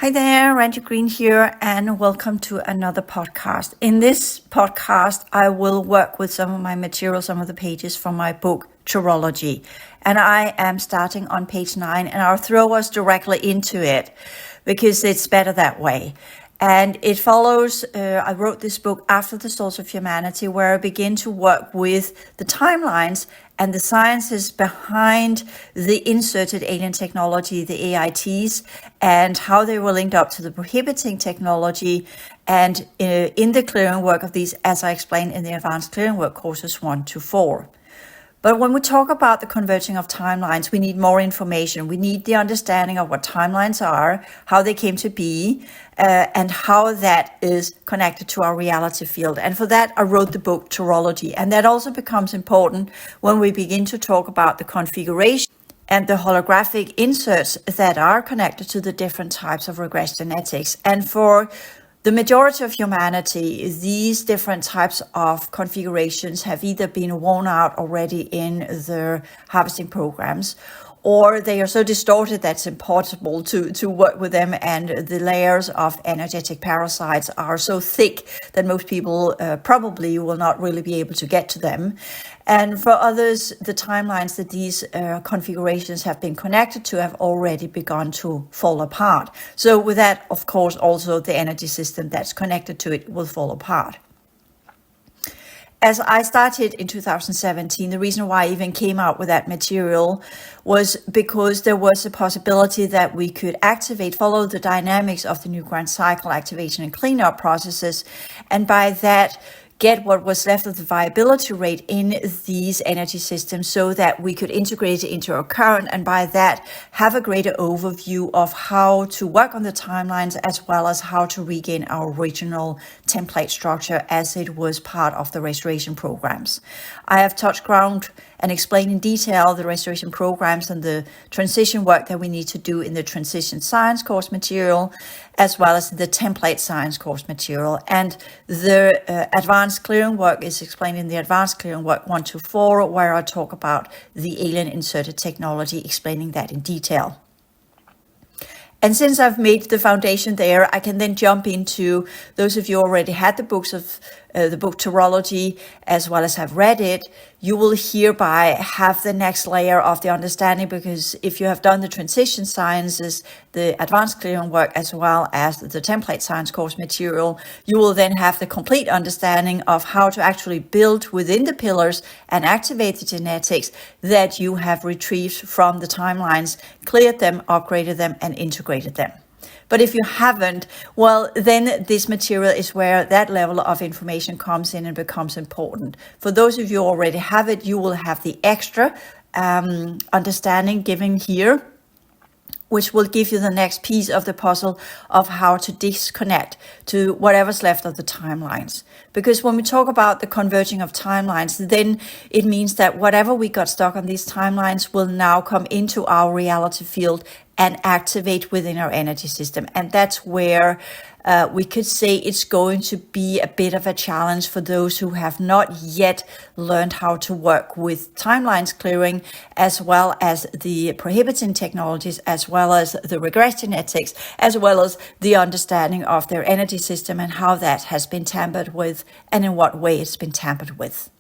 Hi there, Randi Green here, and welcome to another podcast. In this podcast, I will work with some of my material, some of the pages from my book, Trilogy. And I am starting on page 9, and I'll throw us directly into it because it's better that way. And it follows, I wrote this book after the Source of Humanity, where I begin to work with the timelines and the sciences behind the inserted alien technology, the AITs, and how they were linked up to the prohibiting technology. And in the clearing work of these, as I explained in the advanced clearing work courses 1 to 4. But when we talk about the converging of timelines, we need more information. We need the understanding of what timelines are, how they came to be, and how that is connected to our reality field. And for that, I wrote the book Trilogy. And that also becomes important when we begin to talk about the configuration and the holographic inserts that are connected to the different types of regression genetics. And for the majority of humanity, these different types of configurations have either been worn out already in the harvesting programs, or they are so distorted that it's impossible to work with them, and the layers of energetic parasites are so thick that most people probably will not really be able to get to them. And for others, the timelines that these configurations have been connected to have already begun to fall apart. So with that, of course, also the energy system that's connected to it will fall apart. As I started in 2017, the reason why I even came out with that material was because there was a possibility that we could follow the dynamics of the new grand cycle activation and cleanup processes, and by that get what was left of the viability rate in these energy systems so that we could integrate it into our current, and by that have a greater overview of how to work on the timelines as well as how to regain our original template structure as it was part of the restoration programs. I have touched ground and explained in detail the restoration programs and the transition work that we need to do in the transition science course material, as well as the template science course material. And the advanced clearing work is explained in the advanced clearing work 1 to 4, where I talk about the alien inserted technology, explaining that in detail. And since I've made the foundation there, I can then jump into those of you who already had the books of the book Trilogy, as well as have read it. You will hereby have the next layer of the understanding, because if you have done the transition sciences, the advanced clearing work, as well as the template science course material, you will then have the complete understanding of how to actually build within the pillars and activate the genetics that you have retrieved from the timelines, cleared them, upgraded them, and integrated them. But if you haven't, well, then this material is where that level of information comes in and becomes important. For those of you who already have it, you will have the extra understanding given here, which will give you the next piece of the puzzle of how to disconnect to whatever's left of the timelines. Because when we talk about the converging of timelines, then it means that whatever we got stuck on these timelines will now come into our reality field and activate within our energy system. And that's where we could say it's going to be a bit of a challenge for those who have not yet learned how to work with timelines clearing, as well as the prohibiting technologies, as well as the regression genetics, as well as the understanding of their energy system and how that has been tampered with and in what way it's been tampered with.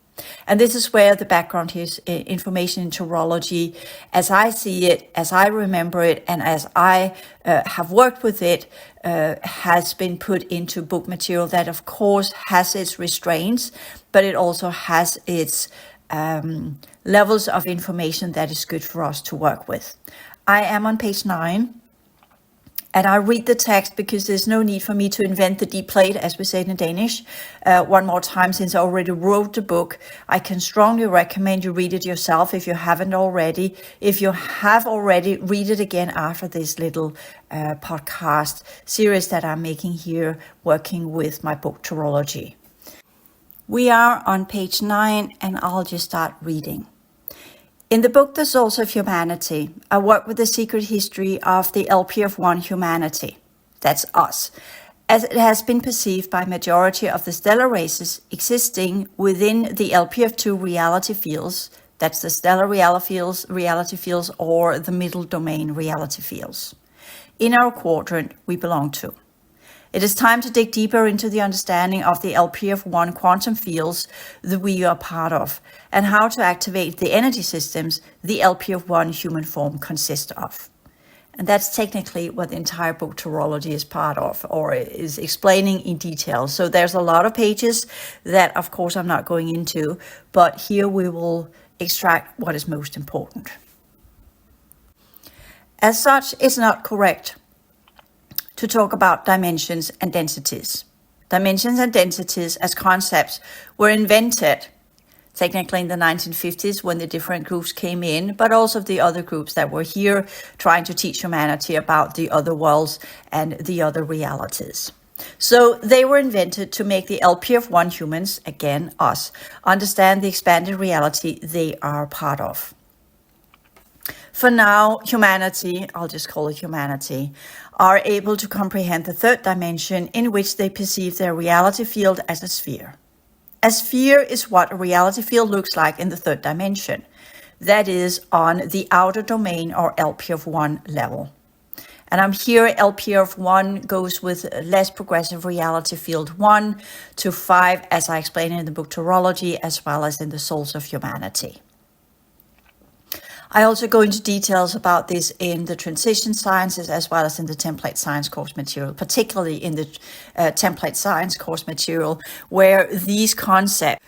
And this is where the background is information in Trilogy, as I see it, as I remember it, and as I have worked with it, has been put into book material that, of course, has its restraints, but it also has its levels of information that is good for us to work with. I am on page 9. And I read the text because there's no need for me to invent the deep plate, as we say in Danish, one more time, since I already wrote the book. I can strongly recommend you read it yourself if you haven't already. If you have already, read it again after this little podcast series that I'm making here, working with my book Trilogy. We are on page 9, and I'll just start reading. In the book, The Source of Humanity, I work with the secret history of the LPF1 humanity. That's us, as it has been perceived by majority of the stellar races existing within the LPF2 reality fields. That's the stellar reality fields or the middle domain reality fields. in our quadrant we belong to. It is time to dig deeper into the understanding of the LPF1 quantum fields that we are part of, and how to activate the energy systems the LPF1 human form consists of. And that's technically what the entire book Torology is part of, or is explaining in detail. So there's a lot of pages that, of course, I'm not going into, but here we will extract what is most important. As such, it's not correct to talk about dimensions and densities. Dimensions and densities as concepts were invented technically in the 1950s when the different groups came in, but also the other groups that were here trying to teach humanity about the other worlds and the other realities. So they were invented to make the LPF1 humans, again us, understand the expanded reality they are part of. For now, humanity, I'll just call it humanity, are able to comprehend the third dimension in which they perceive their reality field as a sphere. A sphere is what a reality field looks like in the third dimension. That is on the outer domain or LPF1 level. And I'm here, LPF1 goes with less progressive reality field 1 to 5, as I explain in the book Torology, as well as in the Souls of Humanity. I also go into details about this in the transition sciences as well as in the template science course material, particularly in the template science course material, where these concepts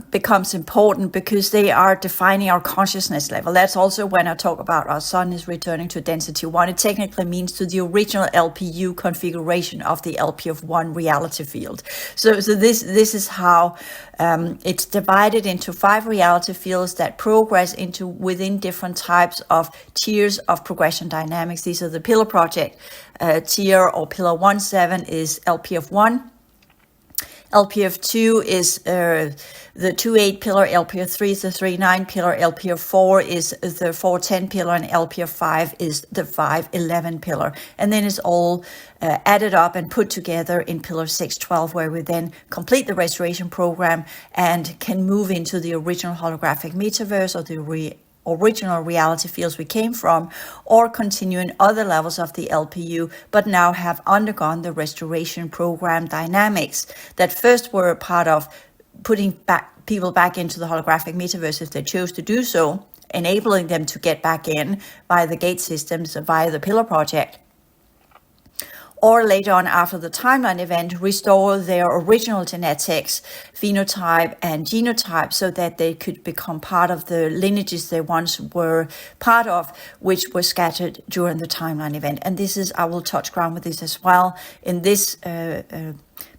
becomes important because they are defining our consciousness level. That's also when I talk about our sun is returning to density 1. It technically means to the original LPU configuration of the LPF1 reality field. So this is how it's divided into 5 reality fields that progress into within different types of tiers of progression dynamics. These are the pillar project tier, or pillar 1-7 is LPF1. LPF2 is the 2-8 pillar, LPF3 is the 3-9 pillar, LPF4 is the 4-10 pillar, and LPF5 is the 5-11 pillar. And then it's all added up and put together in pillar 6-12, where we then complete the restoration program and can move into the original holographic metaverse, or the original reality fields we came from, or continue in other levels of the LPU, but now have undergone the restoration program dynamics that first were a part of putting people back into the holographic metaverse if they chose to do so, enabling them to get back in via the gate systems, via the pillar project, or later on after the timeline event, restore their original genetics, phenotype and genotype, so that they could become part of the lineages they once were part of, which were scattered during the timeline event. And this is, I will touch ground with this as well in this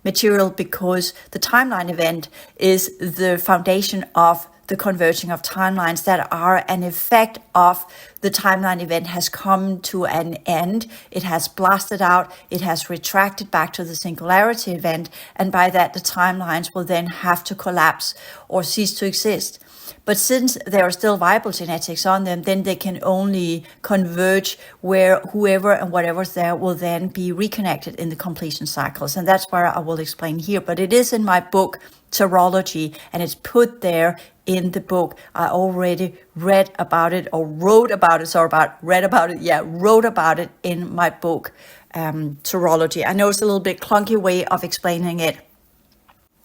material, because the timeline event is the foundation of the converging of timelines that are an effect of the timeline event has come to an end. It has blasted out, it has retracted back to the singularity event, and by that the timelines will then have to collapse or cease to exist. But since there are still viable genetics on them, then they can only converge where whoever and whatever's there will then be reconnected in the completion cycles. And that's where I will explain here. But it is in my book, Torology, and it's put there in the book. I already read about it, or wrote about it, wrote about it in my book, Torology. I know it's a little bit clunky way of explaining it.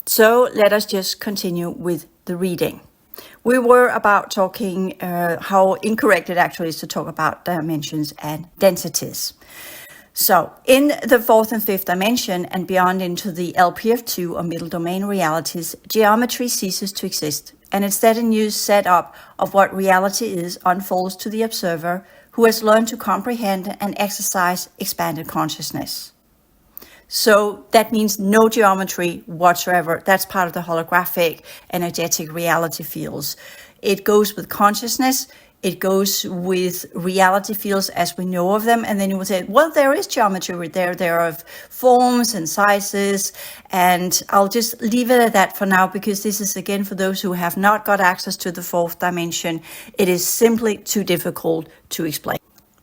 So let us just continue with the reading. We were about talking how incorrect it actually is to talk about dimensions and densities. So in the 4th and 5th dimension and beyond into the LPF2 or middle domain realities, geometry ceases to exist, and instead a new setup of what reality is unfolds to the observer, who has learned to comprehend and exercise expanded consciousness. So that means no geometry whatsoever. That's part of the holographic energetic reality fields. It goes with consciousness. It goes with reality fields as we know of them. And then you will say, well, there is geometry there. There are forms and sizes. And I'll just leave it at that for now, because this is, again, for those who have not got access to the 4th dimension. It is simply too difficult to explain.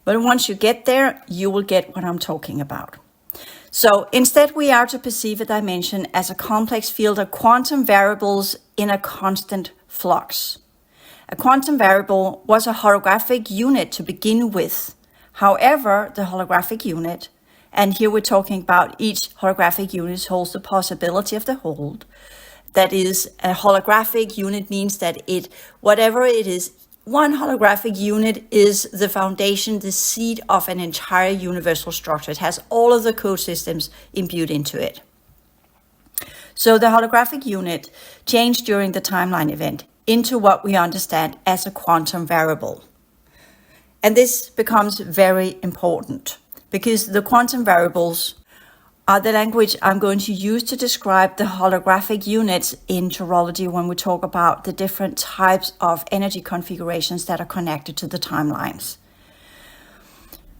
But once you get there, you will get what I'm talking about. So instead, we are to perceive a dimension as a complex field of quantum variables in a constant flux. A quantum variable was a holographic unit to begin with. However, the holographic unit, and here we're talking about each holographic unit holds the possibility of the hold. That is, a holographic unit means that whatever it is, one holographic unit is the foundation, the seed of an entire universal structure. It has all of the code systems imbued into it. So the holographic unit changed during the timeline event into what we understand as a quantum variable. And this becomes very important because the quantum variables are the language I'm going to use to describe the holographic units in Chirology when we talk about the different types of energy configurations that are connected to the timelines.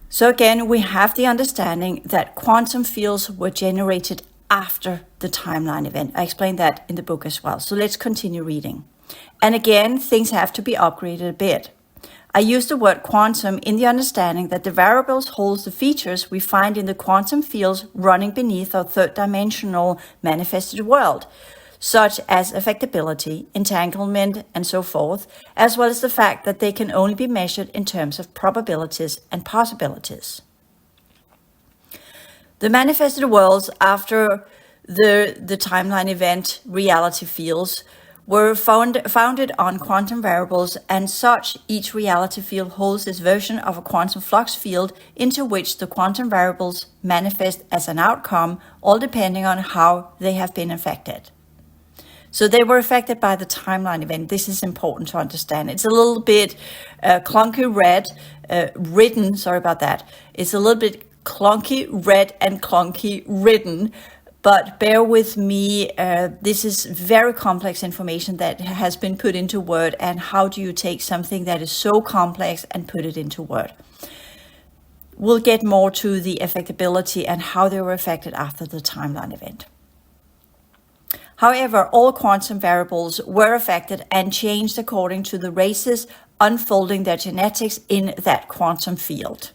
So again, we have the understanding that quantum fields were generated after the timeline event. I explained that in the book as well. So let's continue reading. And again, things have to be upgraded a bit. I use the word quantum in the understanding that the variables hold the features we find in the quantum fields running beneath our third-dimensional manifested world, such as affectability, entanglement, and so forth, as well as the fact that they can only be measured in terms of probabilities and possibilities. The manifested worlds after the timeline event reality fields were founded on quantum variables, and such each reality field holds this version of a quantum flux field into which the quantum variables manifest as an outcome, all depending on how they have been affected. So they were affected by the timeline event. This is important to understand. It's a little bit clunky written, sorry about that. It's a little bit clunky read and clunky written, but bear with me, this is very complex information that has been put into word, and how do you take something that is so complex and put it into word? We'll get more to the affectability and how they were affected after the timeline event. However, all quantum variables were affected and changed according to the races unfolding their genetics in that quantum field.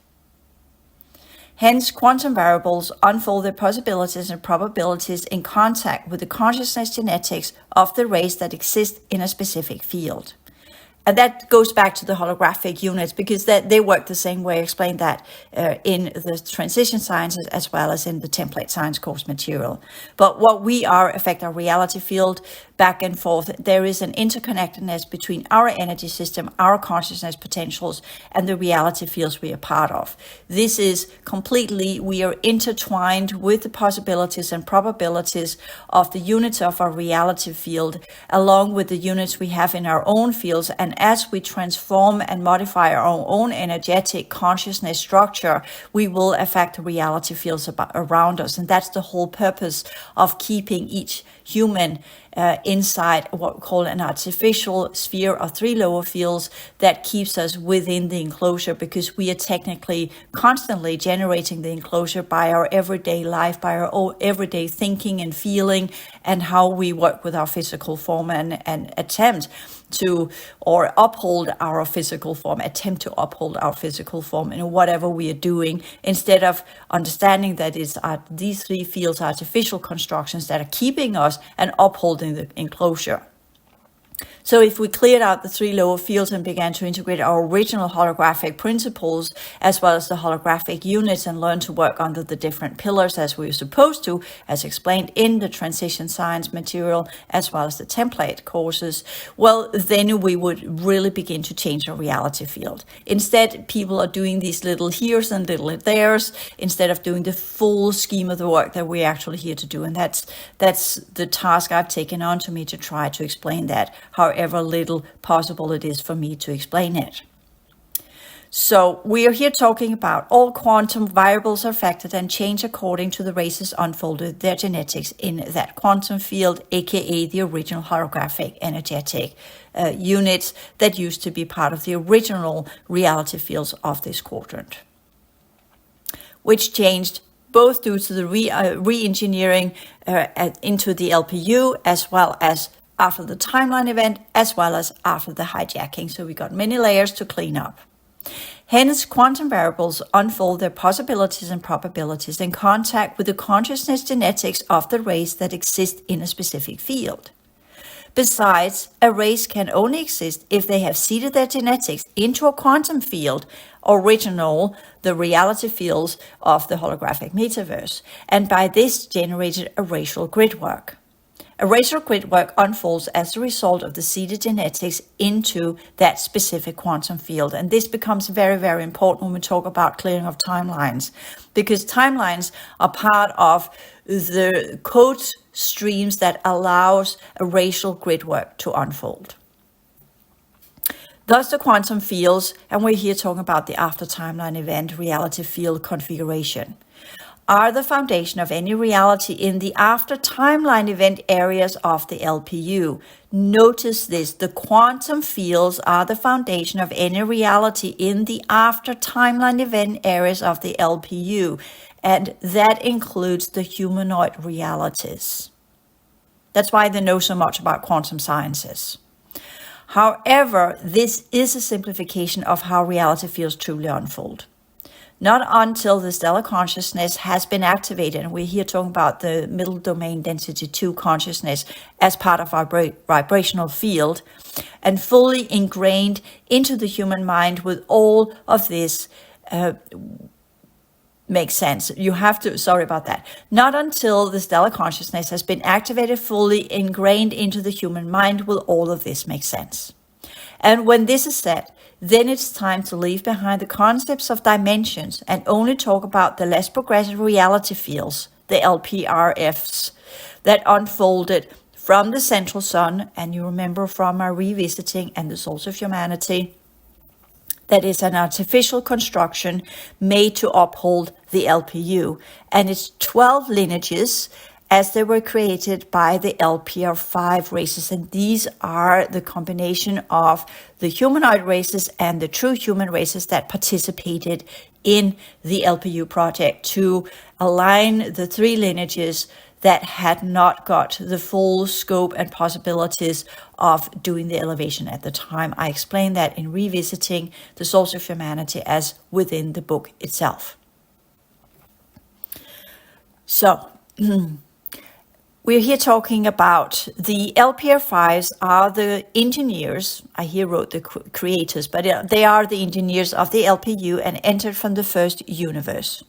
Hence, quantum variables unfold their possibilities and probabilities in contact with the consciousness genetics of the race that exists in a specific field. And that goes back to the holographic units, because they work the same way. I explained that in the transition sciences as well as in the template science course material. But what we are affect our reality field back and forth. There is an interconnectedness between our energy system, our consciousness potentials, and the reality fields we are part of. This is completely, we are intertwined with the possibilities and probabilities of the units of our reality field, along with the units we have in our own fields. And as we transform and modify our own energetic consciousness structure, we will affect the reality fields around us. And that's the whole purpose of keeping each human inside what we call an artificial sphere of 3 lower fields that keeps us within the enclosure, because we are technically constantly generating the enclosure by our everyday life, by our everyday thinking and feeling, and how we work with our physical form and attempt to uphold our physical form in whatever we are doing, instead of understanding that it's these 3 fields, artificial constructions that are keeping us and upholding the enclosure. So if we cleared out the 3 lower fields and began to integrate our original holographic principles as well as the holographic units and learn to work under the different pillars as we were supposed to, as explained in the transition science material as well as the template courses, well, then we would really begin to change our reality field. Instead, people are doing these little heres and little theres instead of doing the full scheme of the work that we're actually here to do. And that's the task I've taken on to me, to try to explain that, however little possible it is for me to explain it. So we are here talking about all quantum variables are affected and change according to the races unfolded their genetics in that quantum field, aka the original holographic energetic units that used to be part of the original reality fields of this quadrant, which changed both due to the re-engineering into the LPU, as well as after the timeline event, as well as after the hijacking. So we got many layers to clean up. Hence, quantum variables unfold their possibilities and probabilities in contact with the consciousness genetics of the race that exists in a specific field. Besides, a race can only exist if they have seeded their genetics into a quantum field the reality fields of the holographic metaverse, and by this generated a racial gridwork. A racial gridwork unfolds as a result of the seeded genetics into that specific quantum field. And this becomes very, very important when we talk about clearing of timelines, because timelines are part of the code streams that allows a racial gridwork to unfold. Thus the quantum fields, and we're here talking about the after timeline event reality field configuration, are the foundation of any reality in the after timeline event areas of the LPU. Notice this, the quantum fields are the foundation of any reality in the after timeline event areas of the LPU, and that includes the humanoid realities. That's why they know so much about quantum sciences. However, this is a simplification of how reality fields truly unfold. Not until the stellar consciousness has been activated, and we're here talking about the middle domain density 2 consciousness as part of our vibrational field, and fully ingrained into the human mind with all of this makes sense. Not until the stellar consciousness has been activated, fully ingrained into the human mind, will all of this make sense. And when this is set, then it's time to leave behind the concepts of dimensions and only talk about the less progressive reality fields, the LPRFs, that unfolded from the central sun. And you remember from our revisiting and the source of humanity, that is an artificial construction made to uphold the LPU. And it's 12 lineages as they were created by the LPR5 races. And these are the combination of the humanoid races and the true human races that participated in the LPU project to align the 3 lineages that had not got the full scope and possibilities of doing the elevation at the time. I explained that in revisiting the source of humanity as within the book itself. So, we're here talking about the LPR5s are the engineers. I here wrote the creators, but they are the engineers of the LPU and entered from the first universe.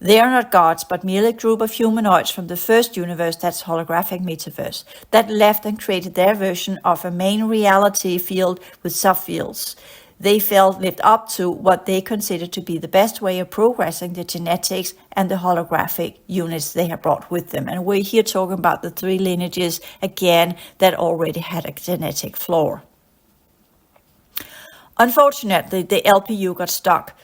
They are not gods, but merely a group of humanoids from the first universe, that's holographic metaverse, that left and created their version of a main reality field with subfields. They lived up to what they considered to be the best way of progressing the genetics and the holographic units they have brought with them. And we're here talking about the 3 lineages, again, that already had a genetic floor. Unfortunately, the LPU got struck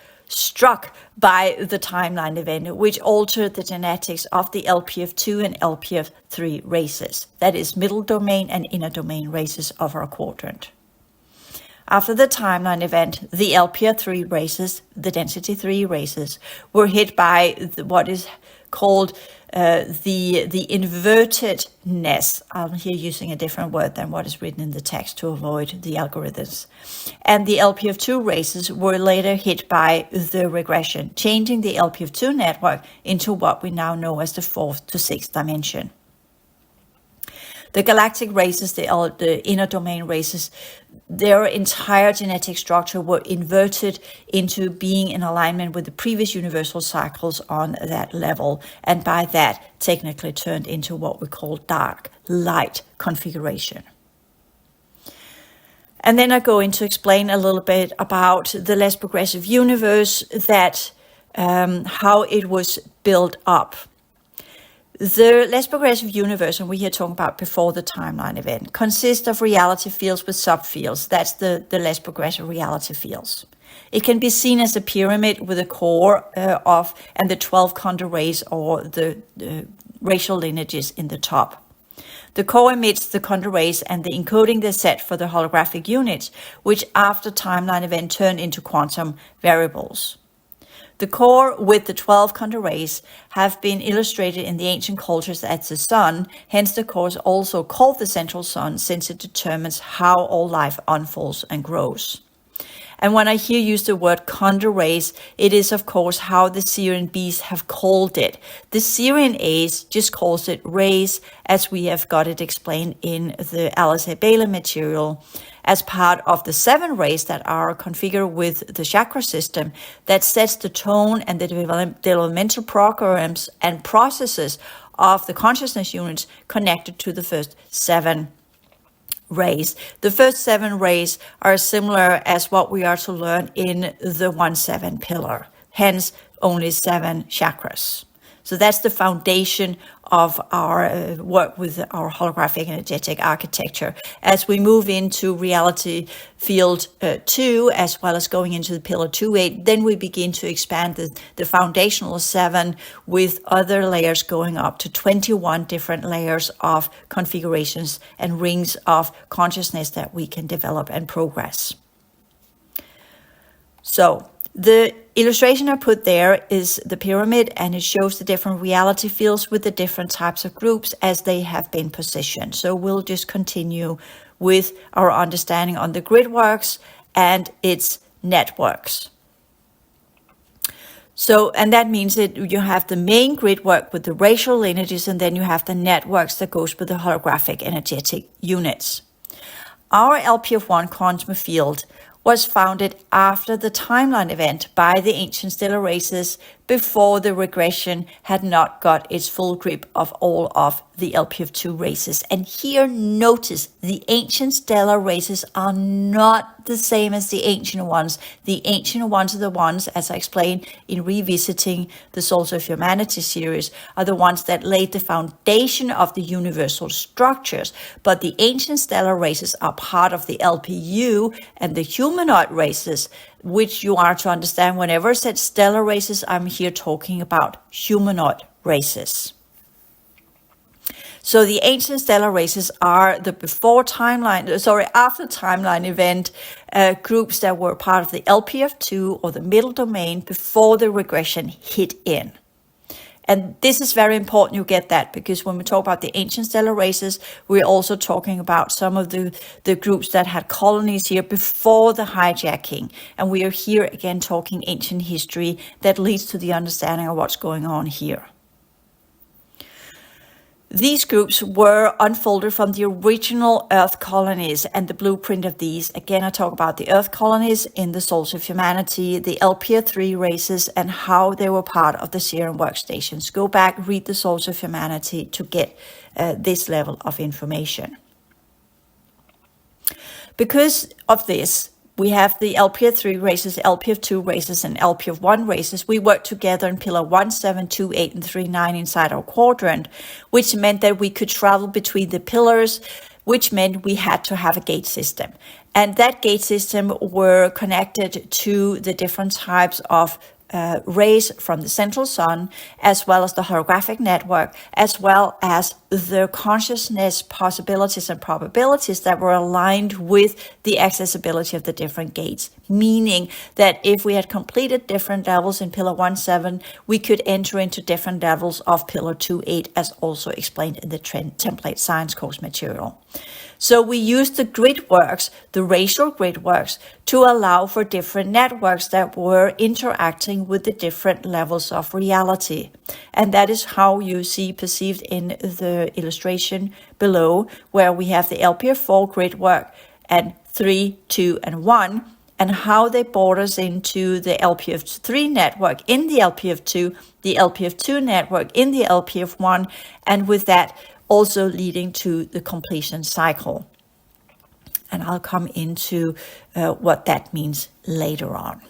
by the timeline event, which altered the genetics of the LPF2 and LPF3 races, that is middle domain and inner domain races of our quadrant. After the timeline event, the LPR3 races, the density 3 races, were hit by what is called the invertedness. I'm here using a different word than what is written in the text to avoid the algorithms. And the LPF2 races were later hit by the regression, changing the LPF2 network into what we now know as the 4th to 6th dimension. The galactic races, the inner domain races, their entire genetic structure were inverted into being in alignment with the previous universal cycles on that level, and by that technically turned into what we call dark light configuration. And then I go in to explain a little bit about the less progressive universe, that how it was built up. The less progressive universe, and we're here talking about before the timeline event, consists of reality fields with subfields. That's the less progressive reality fields. It can be seen as a pyramid with a core and the 12 condor rays or the racial lineages in the top. The core emits the condor rays and the encoding they're set for the holographic units, which after timeline event turn into quantum variables. The core with the 12 condor rays have been illustrated in the ancient cultures as the sun, hence the core is also called the central sun, since it determines how all life unfolds and grows. And when I here use the word condor race, it is of course how the Syrian Bs have called it. The Syrian As just calls it race, as we have got it explained in the Alice A. Bailey material, as part of the 7 rays that are configured with the chakra system that sets the tone and the developmental programs and processes of the consciousness units connected to the first 7 rays. The first 7 rays are similar as what we are to learn in the 1-7 pillar, hence only 7 chakras. So that's the foundation of our work with our holographic energetic architecture. As we move into reality field 2, as well as going into the pillar 2-8, then we begin to expand the foundational 7 with other layers going up to 21 different layers of configurations and rings of consciousness that we can develop and progress. So the illustration I put there is the pyramid, and it shows the different reality fields with the different types of groups as they have been positioned. So we'll just continue with our understanding on the gridworks and its networks. So, and that means that you have the main gridwork with the racial lineages, and then you have the networks that goes with the holographic energetic units. Our LPF1 quantum field was founded after the timeline event by the ancient stellar races, before the regression had not got its full grip of all of the LPF2 races. And here notice the ancient stellar races are not the same as the ancient ones. The ancient ones are the ones, as I explained in revisiting the Souls of Humanity series, are the ones that laid the foundation of the universal structures. But the ancient stellar races are part of the LPU and the humanoid races, which you are to understand whenever I said stellar races, I'm here talking about humanoid races. So the ancient stellar races are the after timeline event groups that were part of the LPF2 or the middle domain before the regression hit in. And this is very important you get that, because when we talk about the ancient stellar races, we're also talking about some of the groups that had colonies here before the hijacking. And we are here again talking ancient history that leads to the understanding of what's going on here. These groups were unfolded from the original Earth colonies, and the blueprint of these, again, I talk about the Earth colonies in the Souls of Humanity, the LPF3 races, and how they were part of the Syrian workstations. Go back, read the Souls of Humanity to get this level of information. Because of this, we have the LPF3 races, LPF2 races, and LPF1 races. We worked together in pillar 1, 7, 2, 8, and 3, 9 inside our quadrant, which meant that we could travel between the pillars, which meant we had to have a gate system. And that gate system were connected to the different types of rays from the central sun, as well as the holographic network, as well as the consciousness possibilities and probabilities that were aligned with the accessibility of the different gates. Meaning that if we had completed different levels in pillar 1-7, we could enter into different levels of pillar 2-8, as also explained in the template science course material. So we used the gridworks, the racial gridworks, to allow for different networks that were interacting with the different levels of reality. And that is how you see perceived in the illustration below, where we have the LPF4 gridwork and 3, 2, and 1, and how they borders into the LPF3 network in the LPF2, the LPF2 network in the LPF1, and with that, also leading to the completion cycle. And I'll come into what that means later on.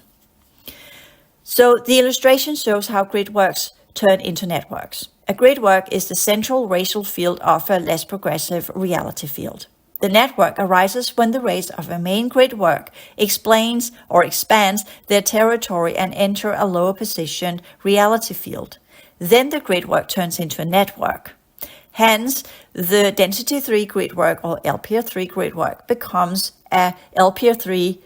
So the illustration shows how gridworks turn into networks. A gridwork is the central racial field of a less progressive reality field. The network arises when the rays of a main gridwork explains or expands their territory and enter a lower position reality field. Then the gridwork turns into a network. Hence, the density 3 gridwork or LPF3 gridwork becomes a LPF3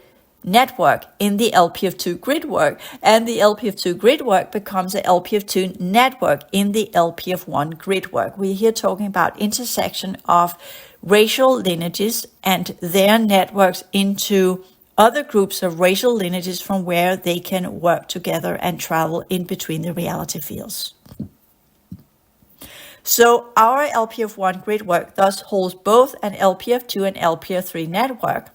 network in the LPF2 gridwork, and the LPF2 gridwork becomes a LPF2 network in the LPF1 gridwork. We're here talking about intersection of racial lineages and their networks into other groups of racial lineages from where they can work together and travel in between the reality fields. So our LPF1 Gridwork thus holds both an LPF2 and LPF3 network.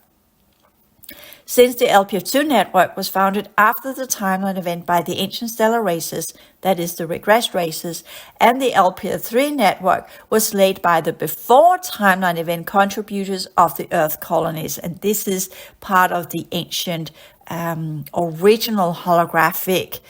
Since the LPF2 network was founded after the timeline event by the ancient stellar races, that is the regressed races, and the LPF3 network was laid by the before timeline event contributors of the Earth colonies. And this is part of the ancient original holographic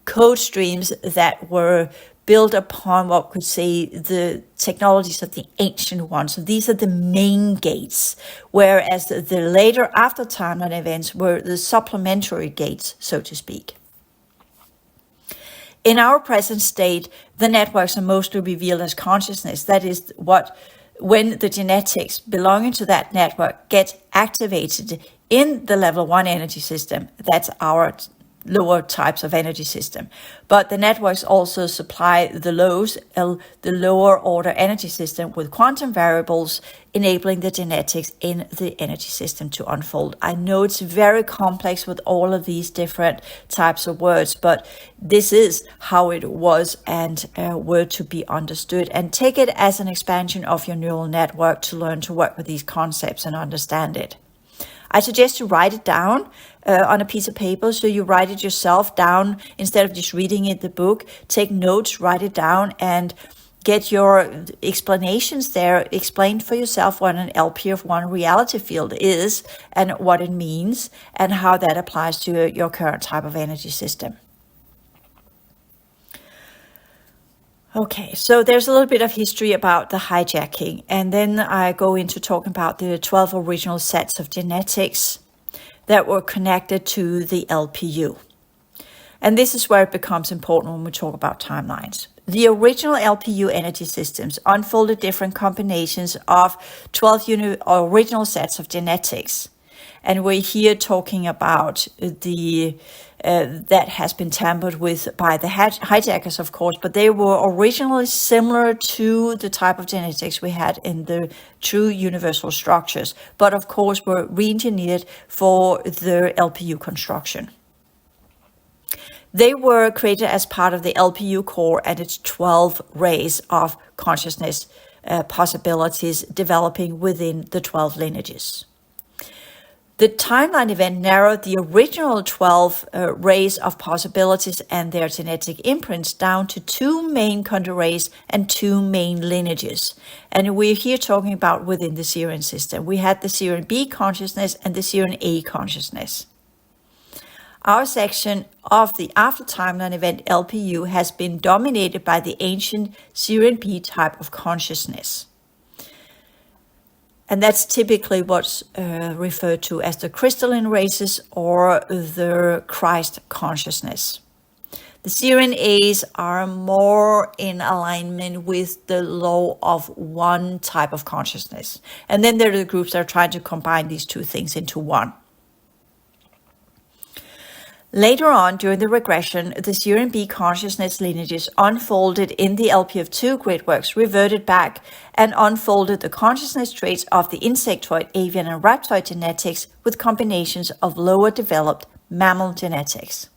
code streams that were built upon what we could say the technologies of the ancient ones. So these are the main gates, whereas the later after timeline events were the supplementary gates, so to speak. In our present state, the networks are mostly revealed as consciousness. That is when the genetics belonging to that network get activated in the level 1 energy system. That's our lower types of energy system. But the networks also supply the lower order energy system with quantum variables, enabling the genetics in the energy system to unfold. I know it's very complex with all of these different types of words, but this is how it was and were to be understood. And take it as an expansion of your neural network to learn to work with these concepts and understand it. I suggest you write it down on a piece of paper. So you write it yourself down instead of just reading it, the book. Take notes, write it down, and get your explanations there. Explain for yourself what an LPF1 reality field is and what it means and how that applies to your current type of energy system. Okay, so there's a little bit of history about the hijacking, and then I go into talking about the 12 original sets of genetics that were connected to the LPU. And this is where it becomes important when we talk about timelines. The original LPU energy systems unfolded different combinations of 12 original sets of genetics. And we're here talking about the that has been tampered with by the hijackers, of course, but they were originally similar to the type of genetics we had in the true universal structures, but of course were re-engineered for the LPU construction. They were created as part of the LPU core and its 12 rays of consciousness possibilities developing within the 12 lineages. The timeline event narrowed the original 12 rays of possibilities and their genetic imprints down to 2 main contour rays and 2 main lineages. And we're here talking about within the Sirian system. We had the Sirian B consciousness and the Sirian A consciousness. Our section of the after timeline event LPU has been dominated by the ancient Sirian B type of consciousness. And that's typically what's referred to as the crystalline races or the Christ consciousness. The Sirian A's are more in alignment with the law of one type of consciousness. And then there are the groups that are trying to combine these two things into one. Later on, during the regression, the Sirian B consciousness lineages unfolded in the LPF2 Gridworks, reverted back and unfolded the consciousness traits of the insectoid, avian, and reptoid genetics with combinations of lower developed mammal genetics.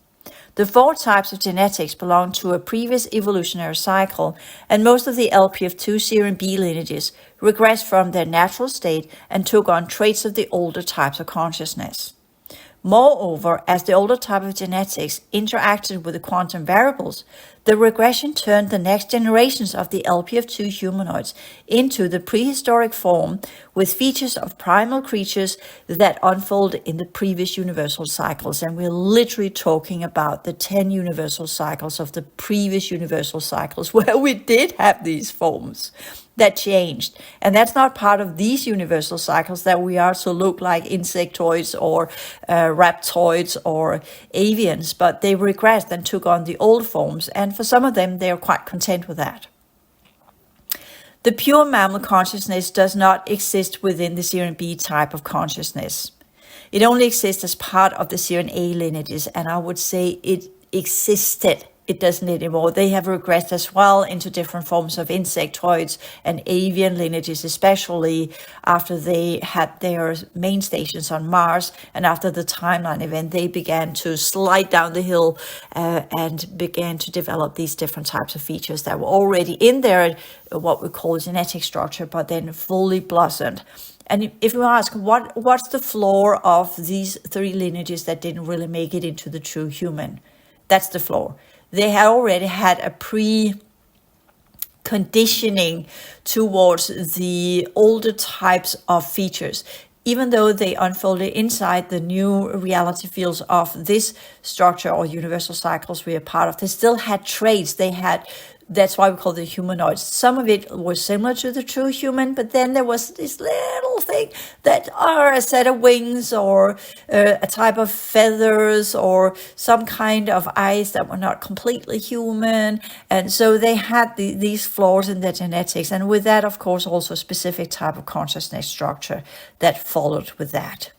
The 4 types of genetics belong to a previous evolutionary cycle, and most of the LPF2 Sirian B lineages regressed from their natural state and took on traits of the older types of consciousness. Moreover, as the older type of genetics interacted with the quantum variables, the regression turned the next generations of the LPF2 humanoids into the prehistoric form with features of primal creatures that unfold in the previous universal cycles. And we're literally talking about the 10 universal cycles of the previous universal cycles where we did have these forms that changed. And that's not part of these universal cycles that we are to look like insectoids or reptoids or avians, but they regressed and took on the old forms. And for some of them, they are quite content with that. The pure mammal consciousness does not exist within the Sirian B type of consciousness. It only exists as part of the Sirian A lineages, and I would say it existed it doesn't anymore. They have regressed as well into different forms of insectoids and avian lineages, especially after they had their main stations on Mars. And after the timeline event, they began to slide down the hill and began to develop these different types of features that were already in their, what we call genetic structure, but then fully blossomed. And if you ask, what's the flaw of these three lineages that didn't really make it into the true human? That's the flaw. They had already had a pre-conditioning towards the older types of features. Even though they unfolded inside the new reality fields of this structure or universal cycles we are part of, they still had traits. That's why we call them humanoids. Some of it was similar to the true human, but then there was this little thing that are a set of wings or a type of feathers or some kind of eyes that were not completely human. And so they had these flaws in their genetics. And with that, of course, also a specific type of consciousness structure that followed with that.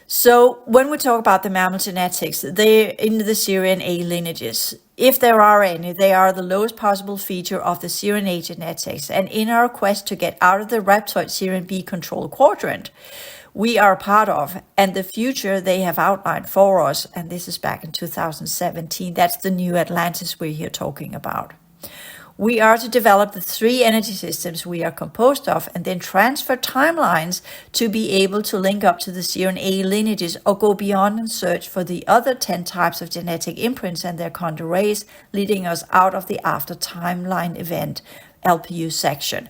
So when we talk about the mammal genetics, they're in the Syrian A lineages. If there are any, they are the lowest possible feature of the Syrian A genetics. And in our quest to get out of the reptoid Syrian B control quadrant, we are part of, and the future they have outlined for us, and this is back in 2017, that's the new Atlantis we're here talking about. We are to develop the three energy systems we are composed of and then transfer timelines to be able to link up to the Syrian A lineages or go beyond and search for the other 10 types of genetic imprints and their contour rays, leading us out of the after timeline event LPU section.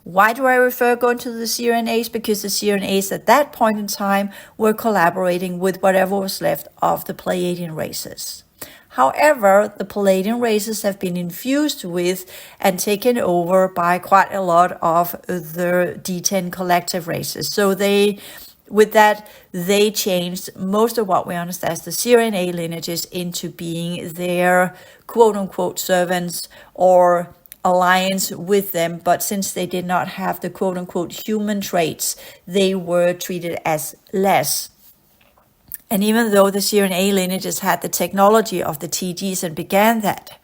Why do I refer going to the Syrian A's? Because the Syrian A's at that point in time were collaborating with whatever was left of the Pleiadian races. However, the Pleiadian races have been infused with and taken over by quite a lot of the D10 collective races. So with that, they changed most of what we understand as the Syrian A lineages into being their quote-unquote servants or alliance with them. But since they did not have the quote-unquote human traits, they were treated as less. And even though the Syrian A lineages had the technology of the TGs and began that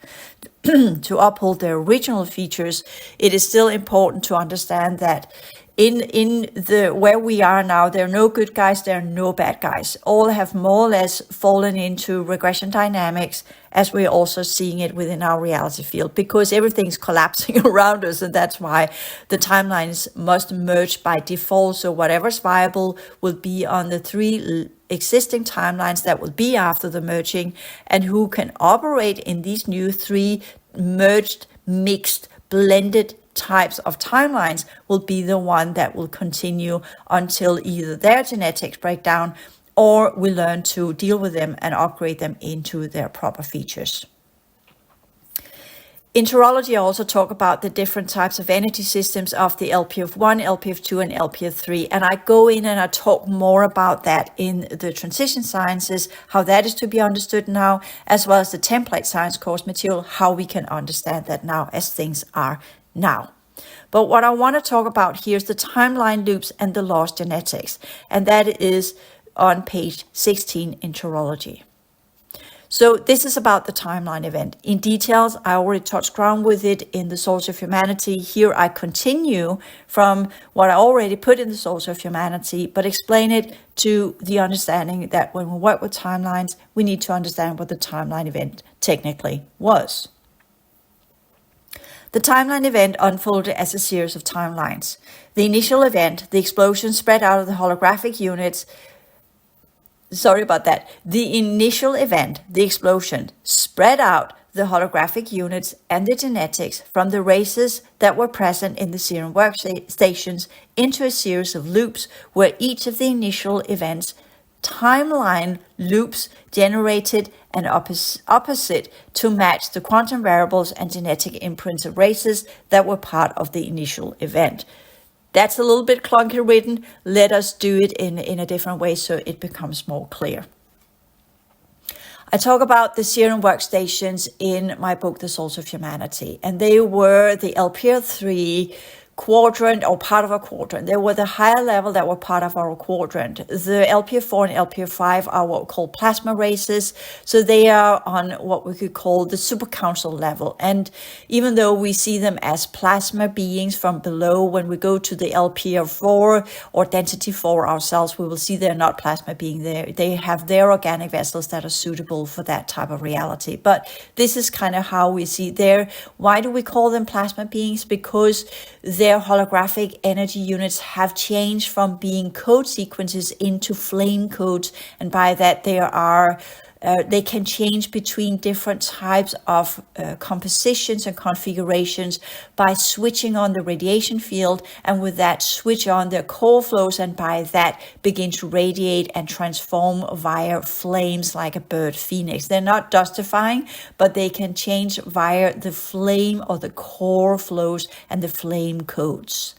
to uphold their original features, it is still important to understand that in the where we are now, there are no good guys, there are no bad guys. All have more or less fallen into regression dynamics, as we're also seeing it within our reality field, because everything's collapsing around us, and that's why the timelines must merge by default. So whatever's viable will be on the three existing timelines that will be after the merging, and who can operate in these new three merged, mixed, blended types of timelines will be the one that will continue until either their genetics break down or we learn to deal with them and upgrade them into their proper features. In Torology, I also talk about the different types of energy systems of the LPF1, LPF2, and LPF3. And I go in and I talk more about that in the transition sciences, how that is to be understood now, as well as the template science course material, how we can understand that now as things are now. But what I want to talk about here is the timeline loops and the lost genetics. And that is on page 16 in Torology. So this is about the timeline event. In details, I already touched ground with it in the Source of Humanity. Here I continue from what I already put in the Source of Humanity, but explain it to the understanding that when we work with timelines, we need to understand what the timeline event technically was. The timeline event unfolded as a series of timelines. The initial event, the explosion spread out of the holographic units. Sorry about that. The initial event, the explosion, spread out the holographic units and the genetics from the races that were present in the Syrian workstations into a series of loops where each of the initial events timeline loops generated an opposite to match the quantum variables and genetic imprints of races that were part of the initial event. That's a little bit clunky written. Let us do it in a different way so it becomes more clear. I talk about the Syrian workstations in my book, The Souls of Humanity, and they were the LPR3 quadrant or part of a quadrant. There were the higher level that were part of our quadrant. The LPF4 and LPF5 are what we call plasma races. So they are on what we could call the super council level. And even though we see them as plasma beings from below, when we go to the LPF4 or density 4 ourselves, we will see they're not plasma being there. They have their organic vessels that are suitable for that type of reality. But this is kind of how we see there. Why do we call them plasma beings? Because their holographic energy units have changed from being code sequences into flame codes, and by that they can change between different types of compositions and configurations by switching on the radiation field, and with that switch on their core flows, and by that begin to radiate and transform via flames like a bird phoenix. They're not dustifying, but they can change via the flame or the core flows and the flame codes.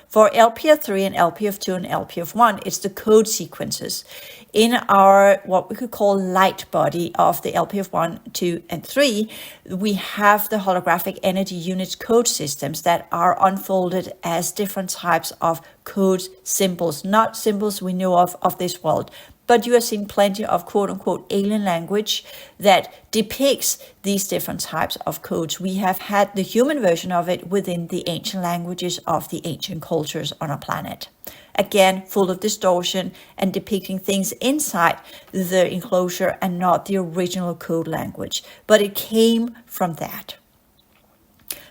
For LPF3 and LPF2 and LPF1, it's the code sequences. In our, what we could call light body of the LPF1, 2, and 3, we have the holographic energy units code systems that are unfolded as different types of code symbols, not symbols we know of this world. But you have seen plenty of quote-unquote alien language that depicts these different types of codes. We have had the human version of it within the ancient languages of the ancient cultures on our planet. Again, full of distortion and depicting things inside the enclosure and not the original code language. But it came from that.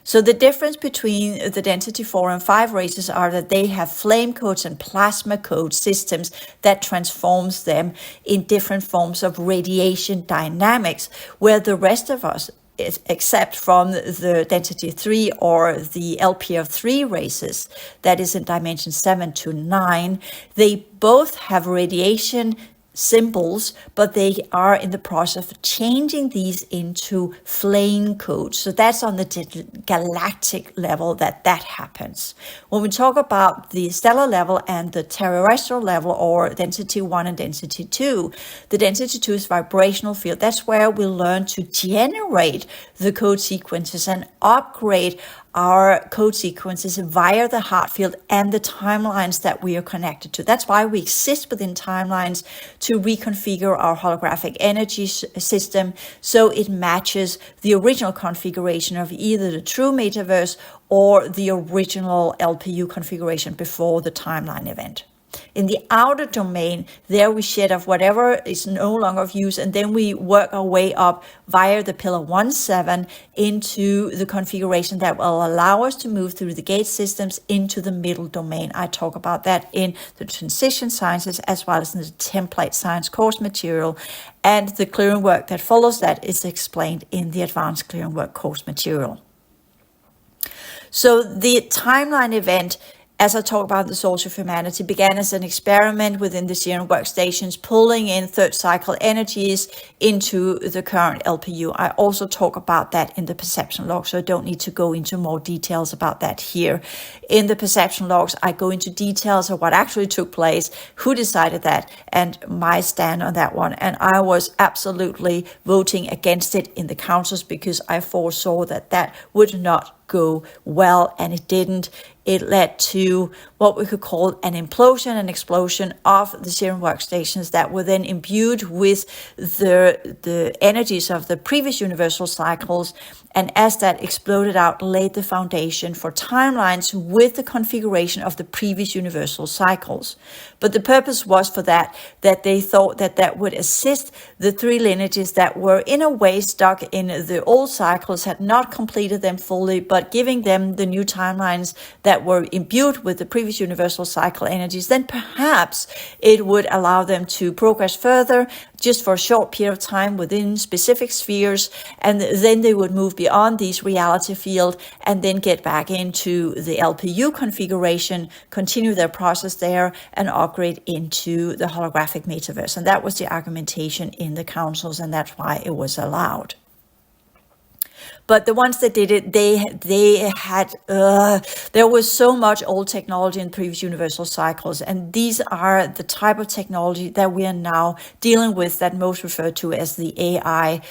So the difference between the density 4 and 5 races are that they have flame codes and plasma code systems that transforms them in different forms of radiation dynamics, where the rest of us, except from the density 3 or the LPF3 races, that is in dimension 7 to 9, they both have radiation symbols, but they are in the process of changing these into flame codes. So that's on the galactic level that happens. When we talk about the stellar level and the terrestrial level, or density 1 and density 2, the density 2 is vibrational field. That's where we learn to generate the code sequences and upgrade our code sequences via the heart field and the timelines that we are connected to. That's why we exist within timelines, to reconfigure our holographic energy system so it matches the original configuration of either the true metaverse or the original LPU configuration before the timeline event. In the outer domain, there we shed off whatever is no longer of use, and then we work our way up via the pillar 1-7 into the configuration that will allow us to move through the gate systems into the middle domain. I talk about that in the transition sciences as well as in the template science course material, and the clearing work that follows that is explained in the advanced clearing work course material. So the timeline event, as I talk about the Source of Humanity, began as an experiment within the Serum workstations, pulling in third cycle energies into the current LPU. I also talk about that in the perception log, so I don't need to go into more details about that here. In the perception logs, I go into details of what actually took place, who decided that, and my stand on that one. And I was absolutely voting against it in the councils because I foresaw that that would not go well, and it didn't. It led to what we could call an implosion and explosion of the Serum workstations that were then imbued with the energies of the previous universal cycles, and as that exploded out, laid the foundation for timelines with the configuration of the previous universal cycles. But the purpose was for that they thought that would assist the three lineages that were in a way stuck in the old cycles, had not completed them fully, but giving them the new timelines that were imbued with the previous universal cycle energies, then perhaps it would allow them to progress further just for a short period of time within specific spheres, and then they would move beyond these reality field and then get back into the LPU configuration, continue their process there, and upgrade into the holographic metaverse. And that was the argumentation in the councils, and that's why it was allowed. But the ones that did it, they had, there was so much old technology in previous universal cycles. And these are the type of technology that we are now dealing with, that most referred to as the AI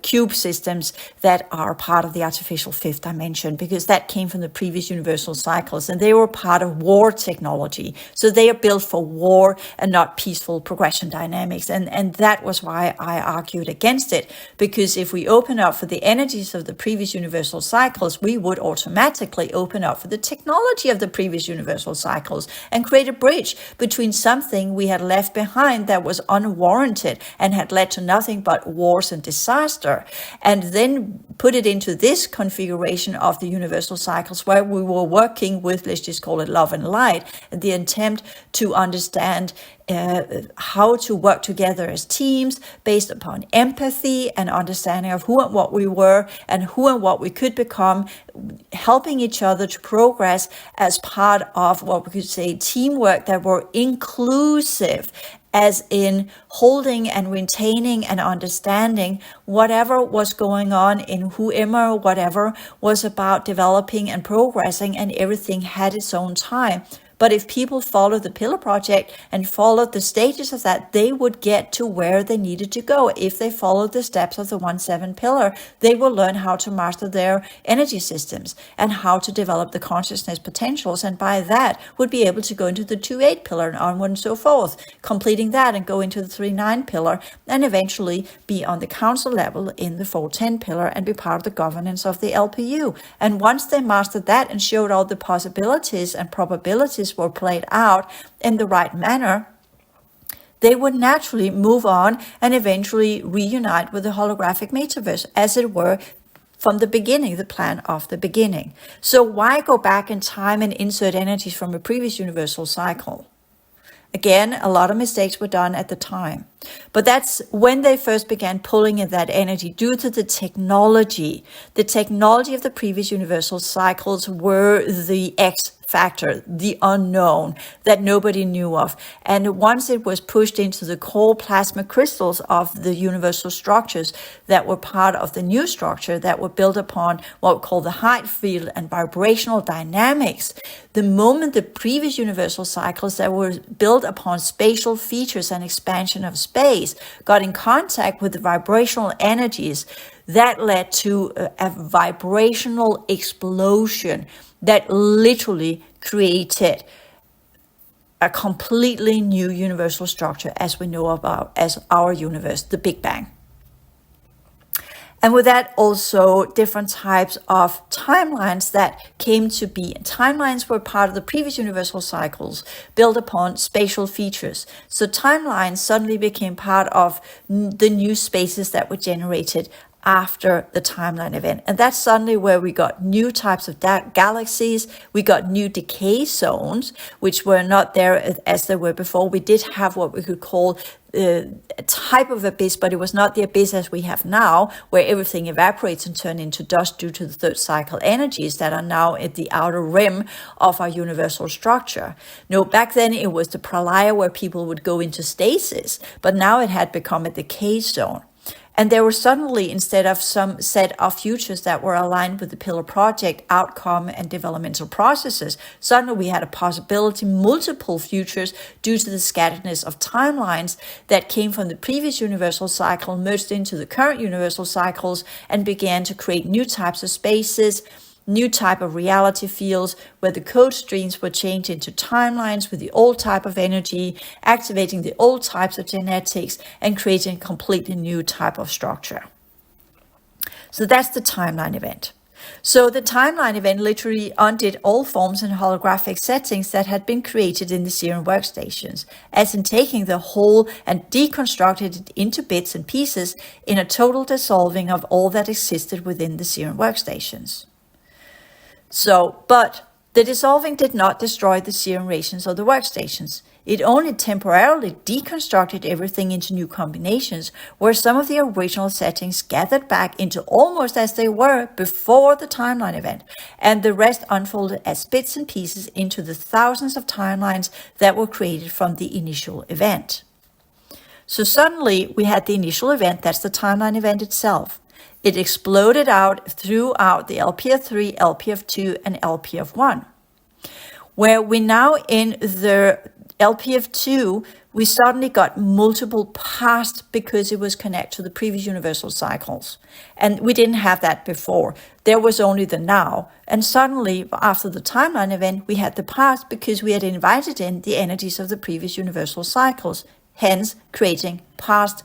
cube systems that are part of the artificial fifth dimension, because that came from the previous universal cycles, and they were part of war technology. So they are built for war and not peaceful progression dynamics. And that was why I argued against it, because if we open up for the energies of the previous universal cycles, we would automatically open up for the technology of the previous universal cycles and create a bridge between something we had left behind that was unwarranted and had led to nothing but wars and disaster, and then put it into this configuration of the universal cycles where we were working with, let's just call it love and light, and the attempt to understand how to work together as teams based upon empathy and understanding of who and what we were and who and what we could become, helping each other to progress as part of what we could say teamwork that were inclusive, as in holding and retaining and understanding whatever was going on in whoever, whatever was about developing and progressing, and everything had its own time. But if people followed the Pillar Project and followed the stages of that, they would get to where they needed to go. If they followed the steps of the 1-7 pillar, they will learn how to master their energy systems and how to develop the consciousness potentials. And by that, would be able to go into the 2-8 pillar and onward and so forth, completing that and go into the 3-9 pillar, and eventually be on the council level in the 4-10 pillar and be part of the governance of the LPU. And once they mastered that and showed all the possibilities and probabilities were played out in the right manner, they would naturally move on and eventually reunite with the holographic metaverse, as it were, from the beginning, the plan of the beginning. So why go back in time and insert energies from a previous universal cycle? Again, a lot of mistakes were done at the time. But that's when they first began pulling in that energy due to the technology. The technology of the previous universal cycles were the X factor, the unknown that nobody knew of. And once it was pushed into the core plasma crystals of the universal structures that were part of the new structure that were built upon what we call the height field and vibrational dynamics, the moment the previous universal cycles that were built upon spatial features and expansion of space got in contact with the vibrational energies, that led to a vibrational explosion that literally created a completely new universal structure as we know about as our universe, the Big Bang. And with that, also different types of timelines that came to be. Timelines were part of the previous universal cycles built upon spatial features. So timelines suddenly became part of the new spaces that were generated after the timeline event. And that's suddenly where we got new types of galaxies. We got new decay zones, which were not there as they were before. We did have what we could call a type of abyss, but it was not the abyss as we have now, where everything evaporates and turns into dust due to the third cycle energies that are now at the outer rim of our universal structure. No, back then it was the pralaya where people would go into stasis, but now it had become a decay zone. And there were suddenly, instead of some set of futures that were aligned with the Pillar Project outcome and developmental processes, suddenly we had a possibility, multiple futures due to the scatteredness of timelines that came from the previous universal cycle, merged into the current universal cycles, and began to create new types of spaces, new type of reality fields where the code streams were changed into timelines with the old type of energy, activating the old types of genetics and creating a completely new type of structure. So that's the timeline event. So the timeline event literally undid all forms and holographic settings that had been created in the Serum workstations, as in taking the whole and deconstructed it into bits and pieces in a total dissolving of all that existed within the Serum workstations. So, but the dissolving did not destroy the serum rations or the workstations. It only temporarily deconstructed everything into new combinations, where some of the original settings gathered back into almost as they were before the timeline event, and the rest unfolded as bits and pieces into the thousands of timelines that were created from the initial event. So suddenly we had the initial event, that's the timeline event itself. it exploded out throughout the LPF3, LPF2, and LPF1. Where we now in the LPF2, we suddenly got multiple past because it was connected to the previous universal cycles. And we didn't have that before. There was only the now. And suddenly, after the timeline event, we had the past because we had invited in the energies of the previous universal cycles, hence creating past,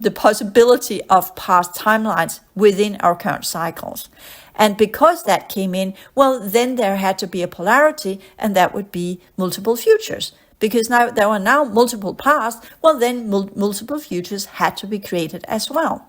the possibility of past timelines within our current cycles. And because that came in, well, then there had to be a polarity, and that would be multiple futures. Because now there were now multiple pasts, well, then multiple futures had to be created as well.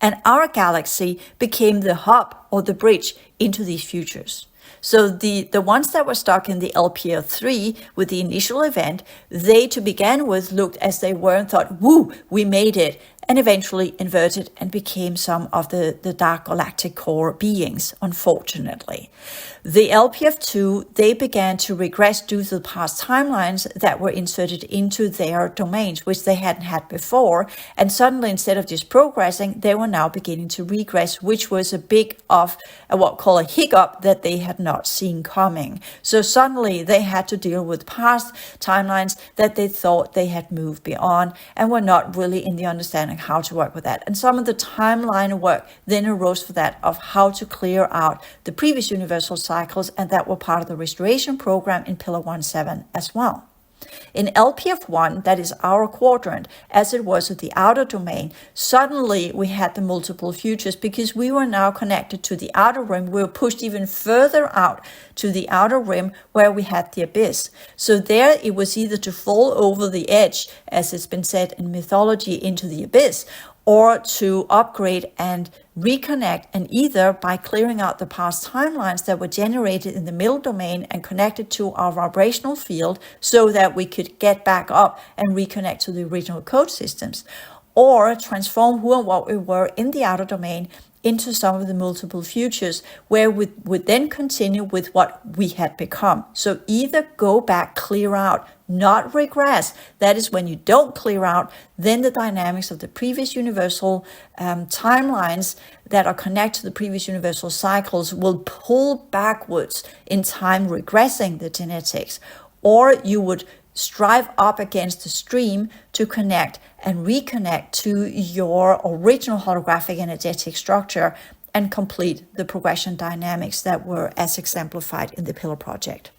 And our galaxy became the hub or the bridge into these futures. So the ones that were stuck in the LPF3 with the initial event, they to begin with looked as they were and thought, woo, we made it, and eventually inverted and became some of the dark galactic core beings, unfortunately. The LPF2, they began to regress due to the past timelines that were inserted into their domains, which they hadn't had before. And suddenly, instead of just progressing, they were now beginning to regress, which was a big of what call a hiccup that they had not seen coming. So suddenly they had to deal with past timelines that they thought they had moved beyond and were not really in the understanding how to work with that. And some of the timeline work then arose for that of how to clear out the previous universal cycles, and that were part of the restoration program in Pillar 1-7 as well. In LPF1, that is our quadrant, as it was with the outer domain, suddenly we had the multiple futures because we were now connected to the outer rim. We were pushed even further out to the outer rim where we had the abyss. So there it was either to fall over the edge, as it's been said in mythology, into the abyss, or to upgrade and reconnect, and either by clearing out the past timelines that were generated in the middle domain and connected to our vibrational field so that we could get back up and reconnect to the original code systems, or transform who and what we were in the outer domain into some of the multiple futures where we would then continue with what we had become. So either go back, clear out, not regress. That is when you don't clear out, then the dynamics of the previous universal timelines that are connected to the previous universal cycles will pull backwards in time, regressing the genetics. Or you would strive up against the stream to connect and reconnect to your original holographic energetic structure and complete the progression dynamics that were as exemplified in the Pillar Project,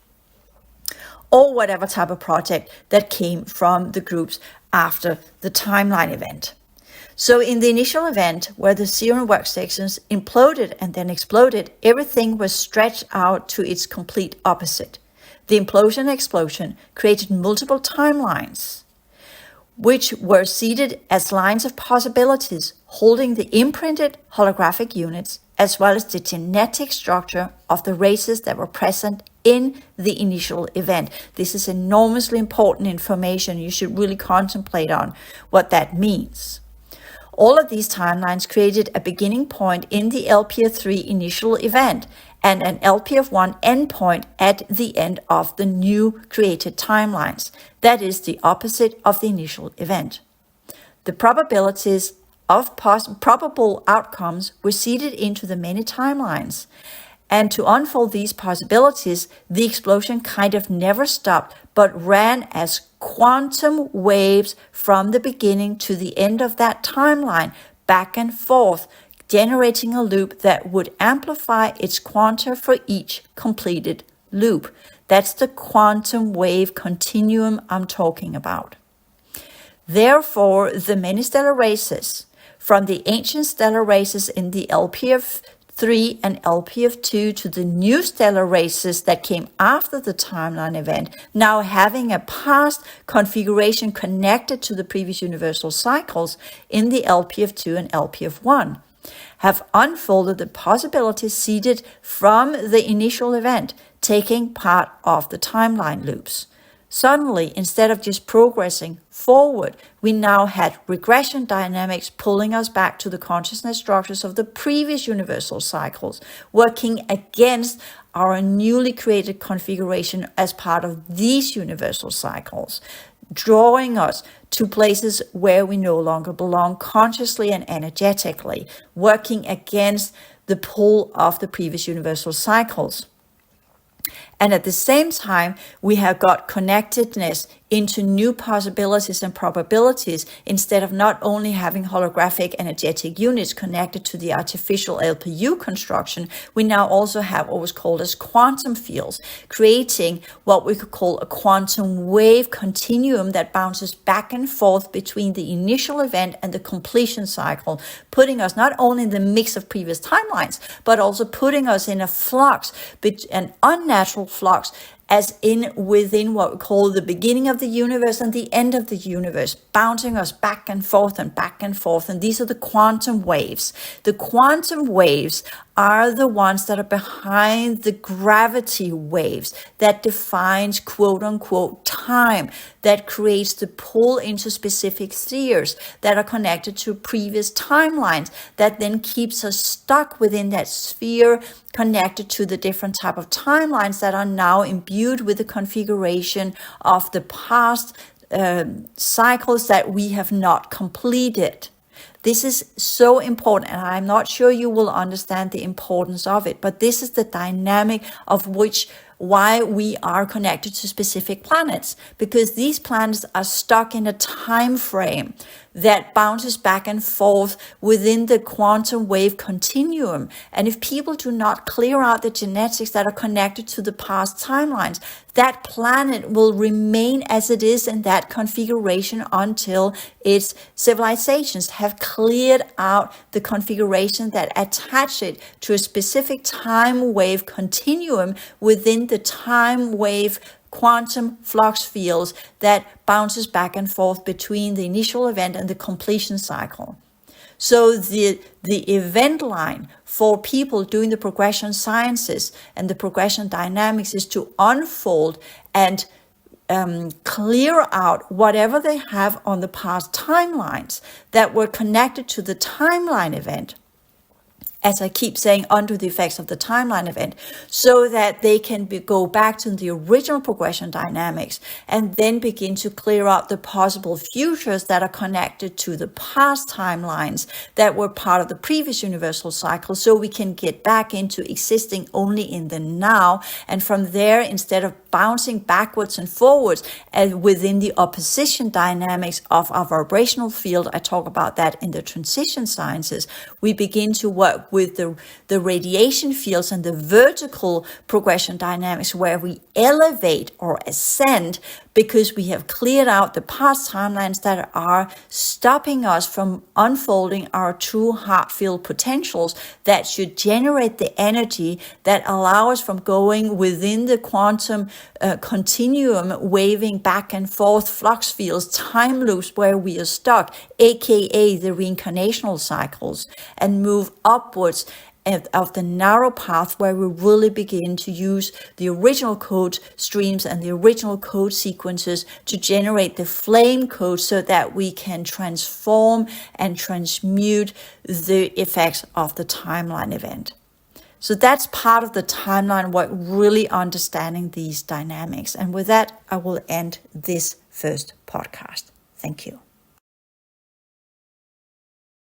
or whatever type of project that came from the groups after the timeline event. So in the initial event, where the serum workstations imploded and then exploded, everything was stretched out to its complete opposite. The implosion and explosion created multiple timelines, which were seeded as lines of possibilities, holding the imprinted holographic units, as well as the genetic structure of the races that were present in the initial event. This is enormously important information. You should really contemplate on what that means. All of these timelines created a beginning point in the LPF3 initial event and an LPF1 endpoint at the end of the new created timelines. That is the opposite of the initial event. The probabilities of probable outcomes were seeded into the many timelines. And to unfold these possibilities, the explosion kind of never stopped, but ran as quantum waves from the beginning to the end of that timeline, back and forth, generating a loop that would amplify its quanta for each completed loop. That's the quantum wave continuum I'm talking about. Therefore, the many stellar races, from the ancient stellar races in the LPF3 and LPF2 to the new stellar races that came after the timeline event, now having a past configuration connected to the previous universal cycles in the LPF2 and LPF1, have unfolded the possibilities seeded from the initial event, taking part of the timeline loops. Suddenly, instead of just progressing forward, we now had regression dynamics pulling us back to the consciousness structures of the previous universal cycles, working against our newly created configuration as part of these universal cycles. drawing us to places where we no longer belong consciously and energetically, working against the pull of the previous universal cycles. And at the same time, we have got connectedness into new possibilities and probabilities, instead of not only having holographic energetic units connected to the artificial LPU construction. We now also have what was called as quantum fields, creating what we could call a quantum wave continuum that bounces back and forth between the initial event and the completion cycle, putting us not only in the mix of previous timelines, but also putting us in a flux, an unnatural flux, as in within what we call the beginning of the universe and the end of the universe, bouncing us back and forth and back and forth. And these are the quantum waves. The quantum waves are the ones that are behind the gravity waves that defines quote unquote time, that creates the pull into specific spheres that are connected to previous timelines, that then keeps us stuck within that sphere, connected to the different type of timelines that are now imbued with the configuration of the past cycles that we have not completed. This is so important, and I'm not sure you will understand the importance of it, but this is the dynamic of why we are connected to specific planets, because these planets are stuck in a time frame that bounces back and forth within the quantum wave continuum. And if people do not clear out the genetics that are connected to the past timelines, that planet will remain as it is in that configuration until its civilizations have cleared out the configuration that attach it to a specific time wave continuum within the time wave quantum flux fields that bounces back and forth between the initial event and the completion cycle. So the event line for people doing the progression sciences and the progression dynamics is to unfold and clear out whatever they have on the past timelines that were connected to the timeline event, as I keep saying, under the effects of the timeline event, so that they can go back to the original progression dynamics and then begin to clear out the possible futures that are connected to the past timelines that were part of the previous universal cycle, so we can get back into existing only in the now. And from there, instead of bouncing backwards and forwards within the opposition dynamics of our vibrational field, I talk about that in the transition sciences, we begin to work with the radiation fields and the vertical progression dynamics, where we elevate or ascend because we have cleared out the past timelines that are stopping us from unfolding our true heart-filled potentials that should generate the energy that allow us from going within the quantum continuum, waving back and forth flux fields, time loops where we are stuck, aka the reincarnational cycles, and move upwards of the narrow path where we really begin to use the original code streams and the original code sequences to generate the flame code, so that we can transform and transmute the effects of the timeline event. So that's part of the timeline work, really understanding these dynamics. And with that, I will end this first podcast. Thank you.